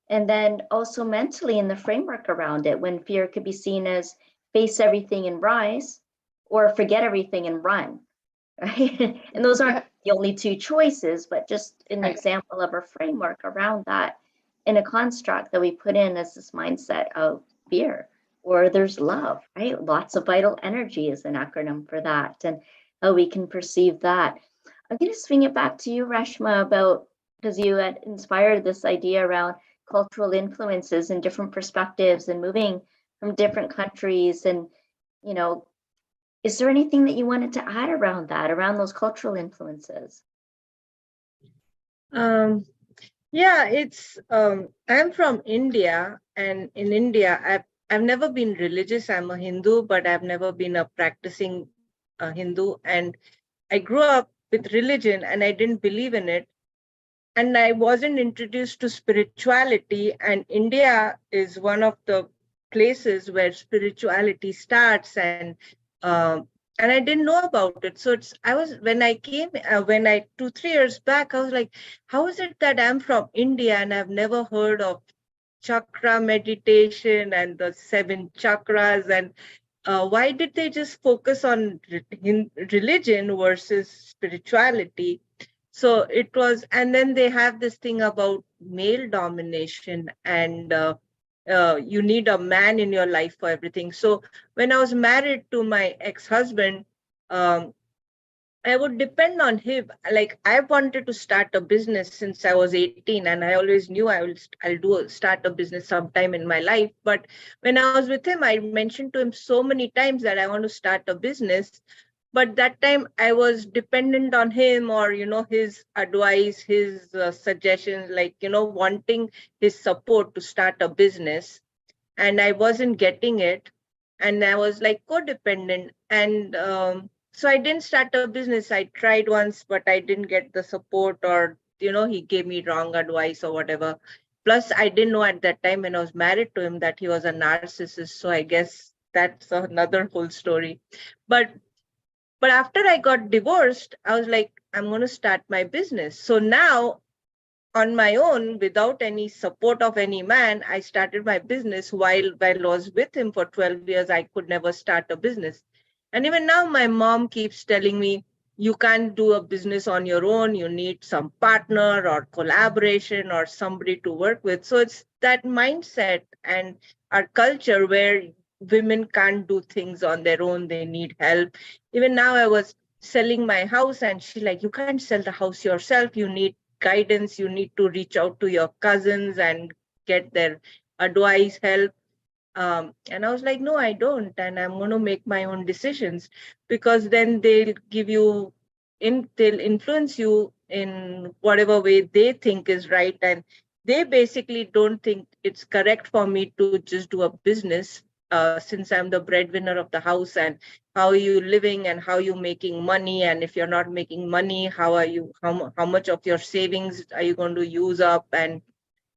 And then also mentally, in the framework around it, when fear could be seen as face everything and rise, or forget everything and run, right? And those aren't the only two choices, but just an example of a framework around that in a construct that we put in as this mindset of fear. Or there's love, right? Lots of vital energy is an acronym for that, and how we can perceive that. I'm going to swing it back to you, Reshma, about, because you had inspired this idea around cultural influences and different perspectives and moving from different countries. And, you know, is there anything that you wanted to add around that, around those cultural influences? Yeah, it's I'm from India, and in India, I've never been religious. I'm a Hindu, but I've never been a practicing Hindu. And I grew up with religion, and I didn't believe in it. And I wasn't introduced to spirituality. And India is one of the places where spirituality starts, and I didn't know about it. So when I came, 2-3 years back, I was like, how is it that I'm from India and I've never heard of chakra meditation and the 7 chakras, and why did they just focus on religion versus spirituality? So it was, and then they have this thing about male domination, and you need a man in your life for everything. So when I was married to my ex-husband, I would depend on him. Like, I wanted to start a business since I was 18, and I always knew I'll start a business sometime in my life. But when I was with him, I mentioned to him so many times that I want to start a business. But that time I was dependent on him, or, his advice, his suggestions, like, wanting his support to start a business. And I wasn't getting it. And I was like codependent. And so I didn't start a business. I tried once, but I didn't get the support, or, he gave me wrong advice or whatever. Plus, I didn't know at that time when I was married to him that he was a narcissist. So I guess that's another whole story. But after I got divorced, I was like, I'm going to start my business. So now, on my own, without any support of any man, I started my business. While I was with him for 12 years, I could never start a business. And even now, my mom keeps telling me, you can't do a business on your own. You need some partner or collaboration or somebody to work with. So it's that mindset and our culture where women can't do things on their own. They need help. Even now, I was selling my house, and she's like, you can't sell the house yourself. You need guidance. You need to reach out to your cousins and get their advice, help. And I was like, no, I don't. And I'm going to make my own decisions, because then they'll give you they'll influence you in whatever way they think is right. And they basically don't think it's correct for me to just do a business, since I'm the breadwinner of the house. And how are you living, and how are you making money? And if you're not making money, how much of your savings are you going to use up? And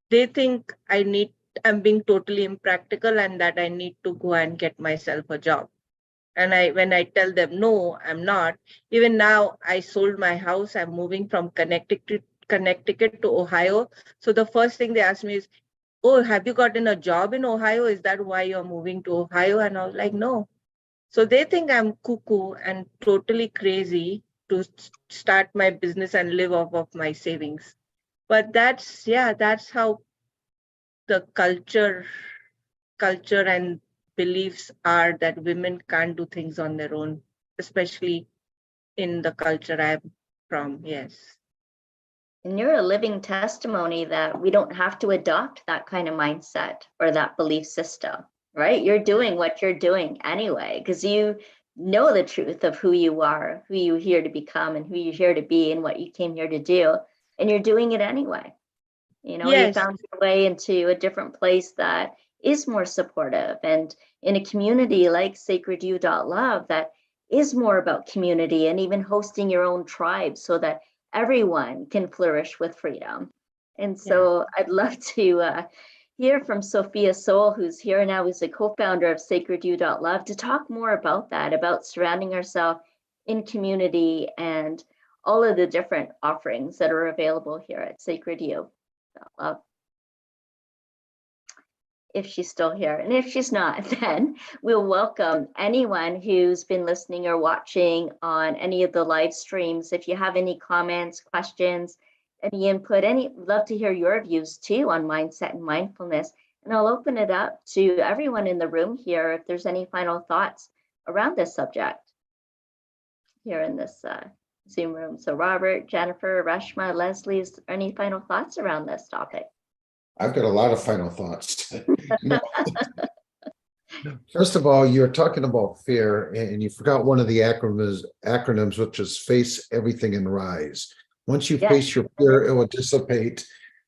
they think I'm being totally impractical, and that I need to go and get myself a job. And when I tell them, no, I'm not. Even now, I sold my house. I'm moving from Connecticut to Ohio. So the first thing they asked me is, oh, have you gotten a job in Ohio? Is that why you're moving to Ohio? And I was like, no. So they think I'm cuckoo and totally crazy to start my business and live off of my savings. But that's how the culture and beliefs are, that women can't do things on their own, especially in the culture I'm from. Yes. And you're a living testimony that we don't have to adopt that kind of mindset or that belief system, right? You're doing what you're doing anyway, because you know the truth of who you are, who you're here to become, and who you're here to be, and what you came here to do. And you're doing it anyway. You know, Yes. you found your way into a different place that is more supportive, and in a community like SacredU.Love that is more about community, and even hosting your own tribe so that everyone can flourish with freedom. And so I'd love to hear from Sophia Soul, who's here now, who's a co-founder of SacredU.Love, to talk more about that, about surrounding ourselves in community and all of the different offerings that are available here at SacredU. If she's still here. And if she's not, then we'll welcome anyone who's been listening or watching on any of the live streams. If you have any comments, questions, any input, love to hear your views too on mindset and mindfulness. And I'll open it up to everyone in the room here if there's any final thoughts around this subject here in this Zoom room. So Robert, Jennifer, Reshma, Lesley, is there any final thoughts around this topic? I've got a lot of final thoughts. First of all, you're talking about fear, and you forgot one of the acronyms, which is face everything and rise. Once you face your fear, it will dissipate.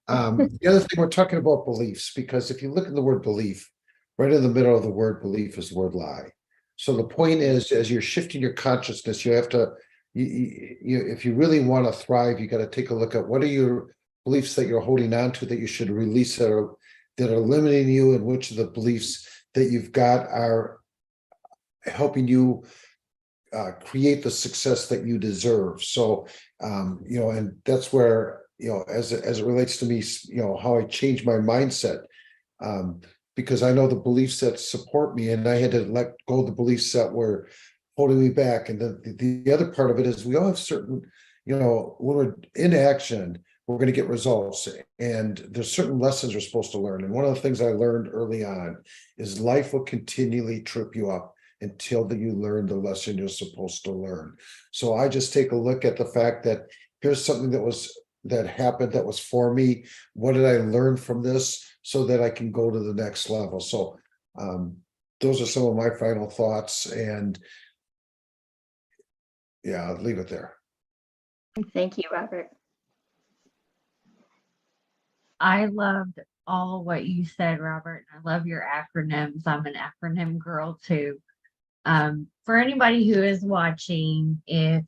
The other thing, we're talking about beliefs, because if you look at the word belief, right in the middle of the word belief is the word lie. So the point is, as you're shifting your consciousness, you have to, if you really want to thrive, you got to take a look at what are your beliefs that you're holding on to that you should release, that are limiting you, and which of the beliefs that you've got are helping you create the success that you deserve. So, and that's where, as it relates to me, how I changed my mindset, because I know the beliefs that support me, and I had to let go of the beliefs that were holding me back. And the other part of it is we all have certain, when we're in action, we're going to get results, and there's certain lessons we're supposed to learn. And one of the things I learned early on is life will continually trip you up until you learn the lesson you're supposed to learn. So I just take a look at the fact that here's something that happened that was for me. What did I learn from this so that I can go to the next level? So those are some of my final thoughts, and I'll leave it there. Thank you, Robert. I loved all what you said, Robert. I love your acronyms. I'm an acronym girl too. For anybody who is watching, if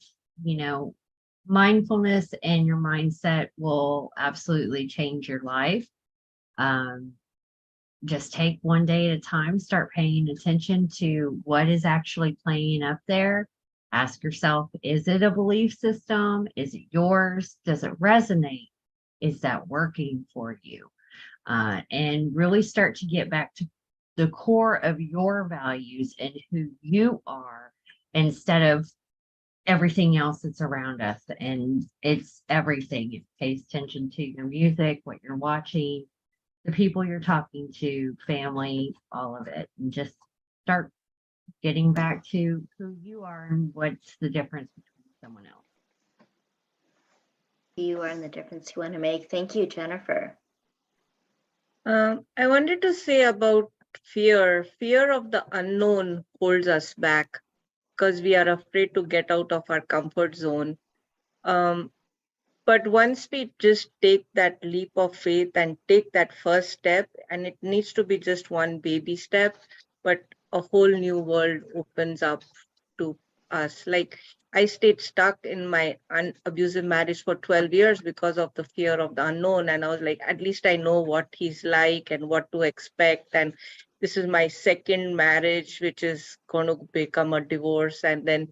mindfulness and your mindset will absolutely change your life. Just take one day at a time, start paying attention to what is actually playing up there. Ask yourself, is it a belief system? Is it yours? Does it resonate? Is that working for you? And really start to get back to the core of your values and who you are, instead of everything else that's around us. And it's everything. It pays attention to your music, what you're watching, the people you're talking to, family, all of it. And just start getting back to who you are and what's the difference between someone else. You are in the difference you want to make. Thank you, Jennifer. I wanted to say about fear. Fear of the unknown holds us back because we are afraid to get out of our comfort zone. But once we just take that leap of faith and take that first step, and it needs to be just one baby step, but a whole new world opens up to us. Like I stayed stuck in my abusive marriage for 12 years because of the fear of the unknown. And I was like, at least I know what he's like and what to expect. And this is my second marriage, which is going to become a divorce. And then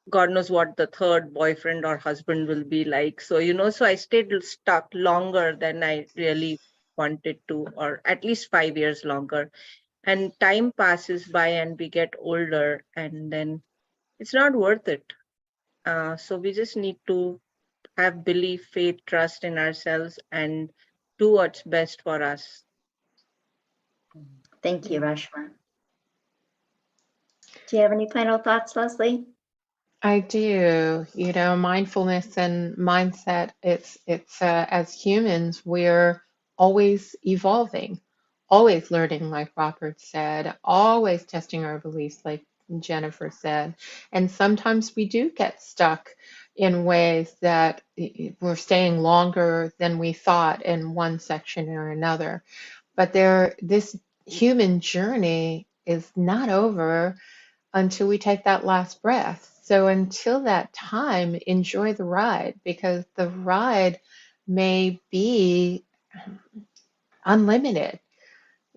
God knows what the third boyfriend or husband will be like. So, so I stayed stuck longer than I really wanted to, or at least 5 years longer. And time passes by and we get older, and then it's not worth it. So we just need to have belief, faith, trust in ourselves and do what's best for us. Thank you, Reshma. Do you have any final thoughts, Lesley? I do. Mindfulness and mindset, it's as humans, we're always evolving, always learning, like Robert said, always testing our beliefs, like Jennifer said. And sometimes we do get stuck in ways that we're staying longer than we thought in one section or another. But this human journey is not over until we take that last breath. So until that time, enjoy the ride, because the ride may be unlimited.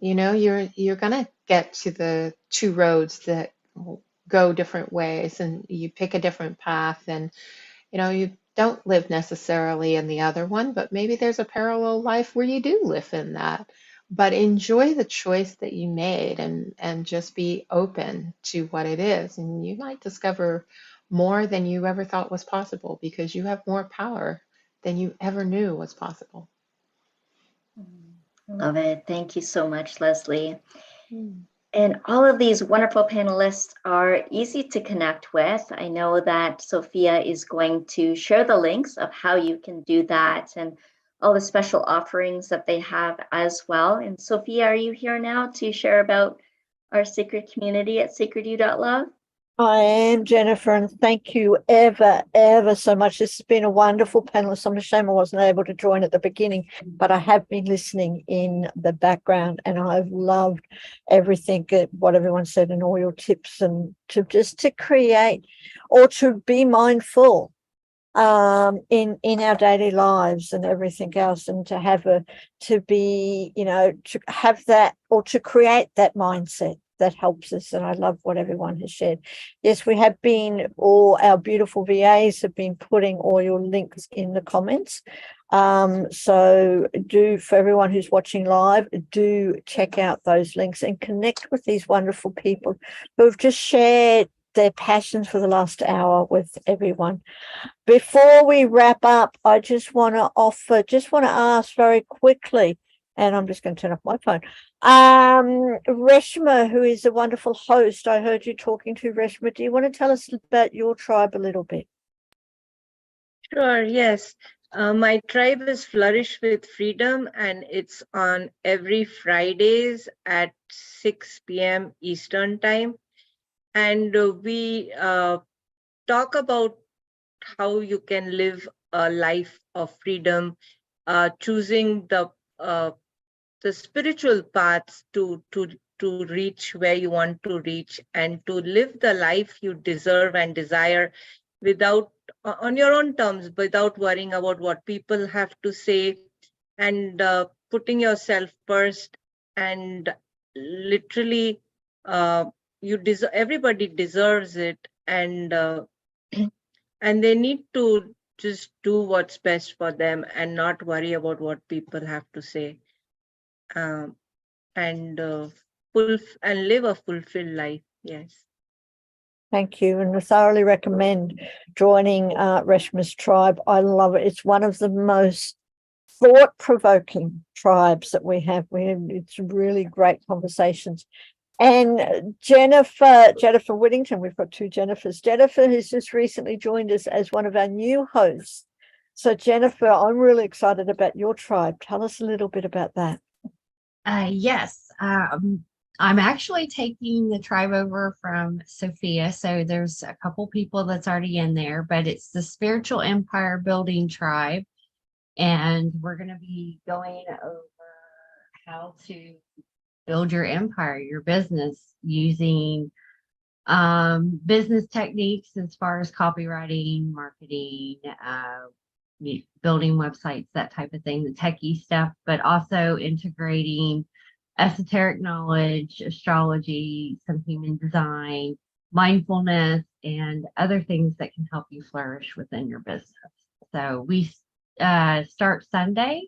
You're gonna get to the two roads that go different ways, and you pick a different path, and you don't live necessarily in the other one, but maybe there's a parallel life where you do live in that. But enjoy the choice that you made, and just be open to what it is. And you might discover more than you ever thought was possible, because you have more power than you ever knew was possible. Love it. Thank you so much, Lesley. Mm. And all of these wonderful panelists are easy to connect with. I know that Sophia is going to share the links of how you can do that and all the special offerings that they have as well. And Sophia, are you here now to share about our sacred community at SacredU.Love? I am, Jennifer, and thank you ever so much. This has been a wonderful panel. I'm ashamed I wasn't able to join at the beginning, but I have been listening in the background, and I've loved everything, what everyone said, and all your tips, and to create or to be mindful in our daily lives and everything else, and to have to have that, or to create that mindset that helps us. And I love what everyone has shared. Yes, we have been, all our beautiful VAs have been putting all your links in the comments. So for everyone who's watching live, do check out those links and connect with these wonderful people who have just shared their passions for the last hour with everyone. Before we wrap up, I just want to ask very quickly, and I'm just going to turn off my phone. Reshma, who is a wonderful host, I heard you talking to Reshma. Do you want to tell us about your tribe a little bit? Sure, yes. My tribe is Flourish with Freedom, and it's on every Fridays at 6 p.m. Eastern Time. And we talk about how you can live a life of freedom, choosing the spiritual paths to reach where you want to reach, and to live the life you deserve and desire without, on your own terms, without worrying about what people have to say, and putting yourself first. And literally, everybody deserves it, and and they need to just do what's best for them and not worry about what people have to say. And live a fulfilled life. Yes. Thank you, and I thoroughly recommend joining Reshma's tribe. I love it. It's one of the most thought-provoking tribes that we have. It's really great conversations. And Jennifer Whittington, we've got two Jennifers. Jennifer has just recently joined us as one of our new hosts. So Jennifer, I'm really excited about your tribe. Tell us a little bit about that. Yes, I'm actually taking the tribe over from Sophia. So there's a couple people that's already in there, but it's the Spiritual Empire Building Tribe. And we're going to be going over how to build your empire, your business, using business techniques as far as copywriting, marketing, building websites, that type of thing, the techie stuff, but also integrating esoteric knowledge, astrology, some human design, mindfulness, and other things that can help you flourish within your business. So we start Sunday,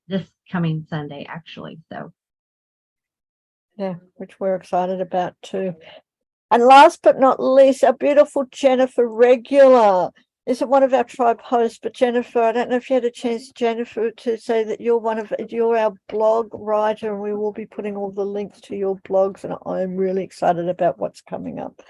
this coming Sunday, actually. So yeah, which we're excited about too. And last but not least, our beautiful Jennifer Regular isn't one of our tribe hosts, but Jennifer, I don't know if you had a chance, Jennifer, to say that you're our blog writer, and we will be putting all the links to your blogs, and I'm really excited about what's coming up.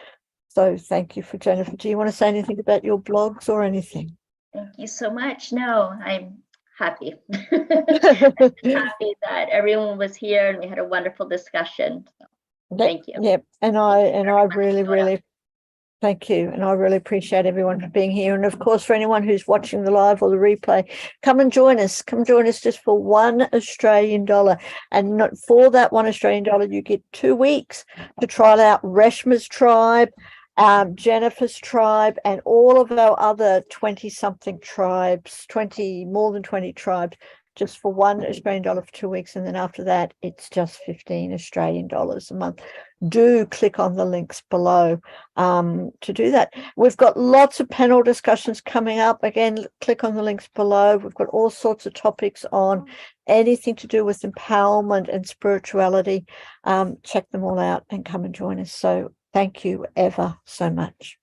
So thank you for Jennifer. Do you want to say anything about your blogs or anything? Thank you so much. No, I'm happy. Happy that everyone was here and we had a wonderful discussion. Thank you. Yep. And I really thank you. And I really appreciate everyone for being here. And of course, for anyone who's watching the live or the replay, come and join us. Come join us just for $1 Australian. And not for that $1 Australian, you get 2 weeks to try out Reshma's tribe, Jennifer's tribe, and all of our other 20-something tribes, more than 20 tribes, just for $1 Australian for 2 weeks. And then after that, it's just $15 Australian a month. Do click on the links below to do that. We've got lots of panel discussions coming up. Again, click on the links below. We've got all sorts of topics on anything to do with empowerment and spirituality. Check them all out and come and join us. So thank you ever so much.